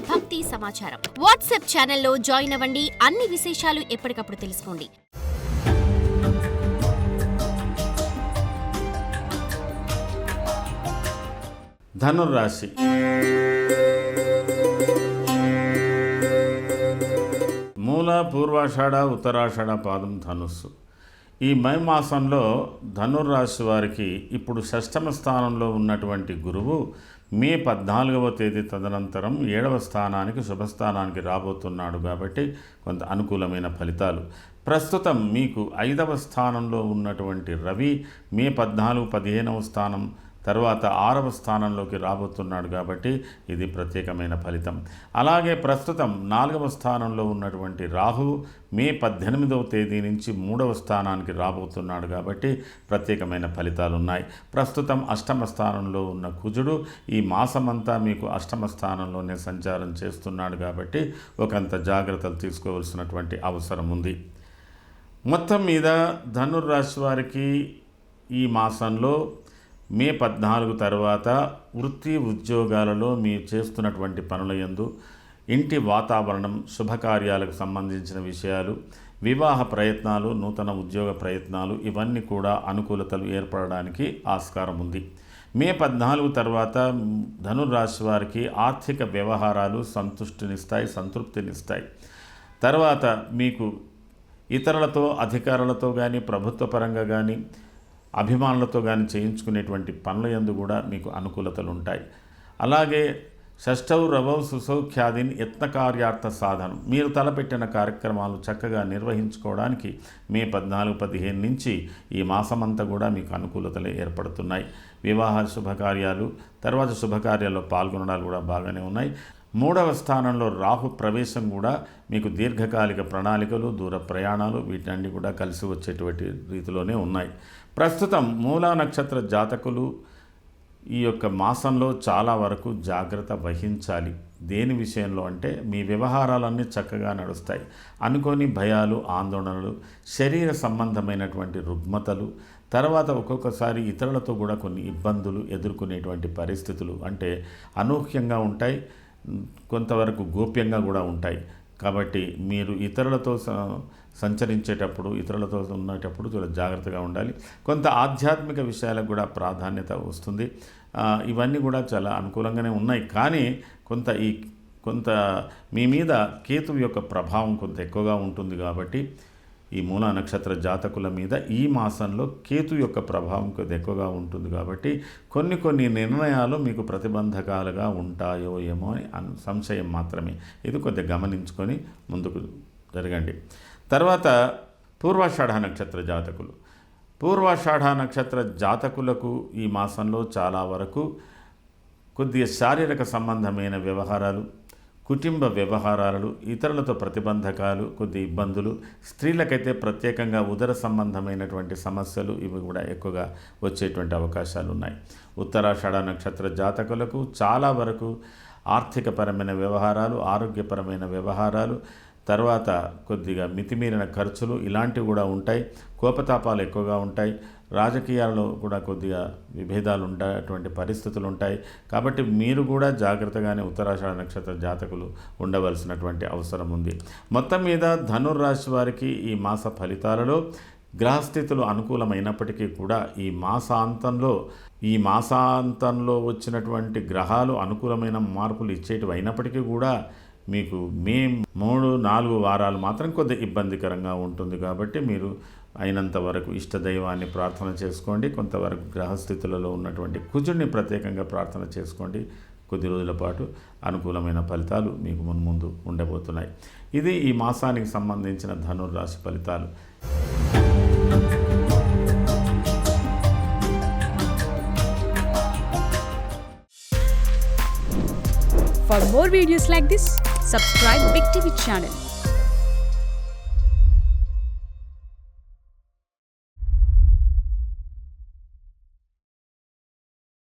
భక్తి సమాచారం. వాట్సాప్ ఛానల్లో జాయిన్ అవ్వండి. అన్ని విశేషాలు ఎప్పటికప్పుడు తెలుసుకోండి. ధనుర్రాశి. మూల, పూర్వాషాఢ, ఉత్తరాషాఢ పాదం ధనుస్సు. ఈ మే మాసంలో ధనుర్రాశి వారికి ఇప్పుడు షష్టమ స్థానంలో ఉన్నటువంటి గురువు మే 14వ తేదీ తదనంతరం 7వ స్థానానికి శుభస్థానానికి రాబోతున్నాడు. కాబట్టి కొంత అనుకూలమైన ఫలితాలు. ప్రస్తుతం మీకు 5వ స్థానంలో ఉన్నటువంటి రవి మే 14, 15వ స్థానం తర్వాత 6వ స్థానంలోకి రాబోతున్నాడు. కాబట్టి ఇది ప్రత్యేకమైన ఫలితం. అలాగే ప్రస్తుతం 4వ స్థానంలో ఉన్నటువంటి రాహువు మే 18వ తేదీ నుంచి 3వ స్థానానికి రాబోతున్నాడు. కాబట్టి ప్రత్యేకమైన ఫలితాలు ఉన్నాయి. ప్రస్తుతం అష్టమ స్థానంలో ఉన్న కుజుడు ఈ మాసమంతా మీకు అష్టమ స్థానంలోనే సంచారం చేస్తున్నాడు. కాబట్టి ఒకంత జాగ్రత్తలు తీసుకోవాల్సినటువంటి అవసరం ఉంది. మొత్తం మీద ధనుర్రాశి వారికి ఈ మాసంలో మే 14 తర్వాత వృత్తి ఉద్యోగాలలో మీరు చేస్తున్నటువంటి పనుల యందు, ఇంటి వాతావరణం, శుభకార్యాలకు సంబంధించిన విషయాలు, వివాహ ప్రయత్నాలు, నూతన ఉద్యోగ ప్రయత్నాలు ఇవన్నీ కూడా అనుకూలతలు ఏర్పడడానికి ఆస్కారం ఉంది. మే 14 తర్వాత ధనుర్రాశి వారికి ఆర్థిక వ్యవహారాలు సంతృప్తినిస్తాయి. తర్వాత మీకు ఇతరులతో, అధికారులతో కానీ, ప్రభుత్వ పరంగా కానీ, అభిమానులతో కానీ చేయించుకునేటువంటి పనుల యందు కూడా మీకు అనుకూలతలు ఉంటాయి. అలాగే షష్టౌ రవౌ సుసౌఖ్యాదిన్ యత్నకార్యార్థ సాధనం, మీరు తలపెట్టిన కార్యక్రమాలు చక్కగా నిర్వహించుకోవడానికి మే 14, 15 నుంచి ఈ మాసమంతా కూడా మీకు అనుకూలతలు ఏర్పడుతున్నాయి. వివాహ శుభకార్యాలు, తర్వాత శుభకార్యాల్లో పాల్గొనడాలు కూడా బాగానే ఉన్నాయి. 3వ స్థానంలో రాహు ప్రవేశం కూడా మీకు దీర్ఘకాలిక ప్రణాళికలు, దూర ప్రయాణాలు వీటన్ని కూడా కలిసి వచ్చేటువంటి రీతిలోనే ఉన్నాయి. ప్రస్తుతం మూలా నక్షత్ర జాతకులు ఈ యొక్క మాసంలో చాలా వరకు జాగ్రత్త వహించాలి. దేని విషయంలో అంటే మీ వ్యవహారాలన్నీ చక్కగా నడుస్తాయి. అనుకోని భయాలు, ఆందోళనలు, శరీర సంబంధమైనటువంటి రుగ్మతలు, తర్వాత ఒక్కొక్కసారి ఇతరులతో కూడా కొన్ని ఇబ్బందులు ఎదుర్కొనేటువంటి పరిస్థితులు అంటే అనూహ్యంగా ఉంటాయి, కొంతవరకు గోప్యంగా కూడా ఉంటాయి. కాబట్టి మీరు ఇతరులతో సంచరించేటప్పుడు, ఇతరులతో ఉన్నటప్పుడు చాలా జాగ్రత్తగా ఉండాలి. కొంత ఆధ్యాత్మిక విషయాలకు కూడా ప్రాధాన్యత వస్తుంది. ఇవన్నీ కూడా చాలా అనుకూలంగానే ఉన్నాయి. కానీ కొంత మీ మీద కేతువు యొక్క ప్రభావం కొంత ఎక్కువగా ఉంటుంది. కాబట్టి ఈ మూలా నక్షత్ర జాతకుల మీద ఈ మాసంలో కేతు యొక్క ప్రభావం కొద్ది ఎక్కువగా ఉంటుంది. కాబట్టి కొన్ని నిర్ణయాలు మీకు ప్రతిబంధకాలుగా ఉంటాయో ఏమో అని సంశయం మాత్రమే. ఇది కొద్దిగా గమనించుకొని ముందుకు జరగండి. తర్వాత పూర్వాషాఢ నక్షత్ర జాతకులు. పూర్వాషాఢ నక్షత్ర జాతకులకు ఈ మాసంలో చాలా వరకు కొద్దిగా శారీరక సంబంధమైన వ్యవహారాలు, కుటుంబ వ్యవహారాలు, ఇతరులతో ప్రతిబంధకాలు, కొద్ది ఇబ్బందులు, స్త్రీలకైతే ప్రత్యేకంగా ఉదర సంబంధమైనటువంటి సమస్యలు ఇవి కూడా ఎక్కువగా వచ్చేటువంటి అవకాశాలు ఉన్నాయి. ఉత్తరాషాఢ నక్షత్ర జాతకులకు చాలా వరకు ఆర్థికపరమైన వ్యవహారాలు, ఆరోగ్యపరమైన వ్యవహారాలు, తర్వాత కొద్దిగా మితిమీరిన ఖర్చులు ఇలాంటివి కూడా ఉంటాయి. కోపతాపాలు ఎక్కువగా ఉంటాయి. రాజకీయాల్లో కూడా కొద్దిగా విభేదాలు ఉండేటువంటి పరిస్థితులు ఉంటాయి. కాబట్టి మీరు కూడా జాగ్రత్తగానే ఉత్తరాషాఢ నక్షత్ర జాతకులు ఉండవలసినటువంటి అవసరం ఉంది. మొత్తం మీద ధనుర్రాశి వారికి ఈ మాస ఫలితాలలో గ్రహస్థితులు అనుకూలమైనప్పటికీ కూడా ఈ మాసాంతంలో వచ్చినటువంటి గ్రహాలు అనుకూలమైన మార్పులు ఇచ్చేటివి అయినప్పటికీ కూడా మీకు మే 3-4 వారాలు మాత్రం కొద్దిగా ఇబ్బందికరంగా ఉంటుంది. కాబట్టి మీరు అయినంత వరకు ఇష్టదైవాన్ని ప్రార్థన చేసుకోండి. కొంతవరకు గ్రహస్థితులలో ఉన్నటువంటి కుజుడిని ప్రత్యేకంగా ప్రార్థన చేసుకోండి. కొద్ది రోజుల పాటు అనుకూలమైన ఫలితాలు మీకు ముందు ఉండబోతున్నాయి. ఇది ఈ మాసానికి సంబంధించిన ధనుర్రాశి ఫలితాలు. For more videos like this, subscribe Big TV channel.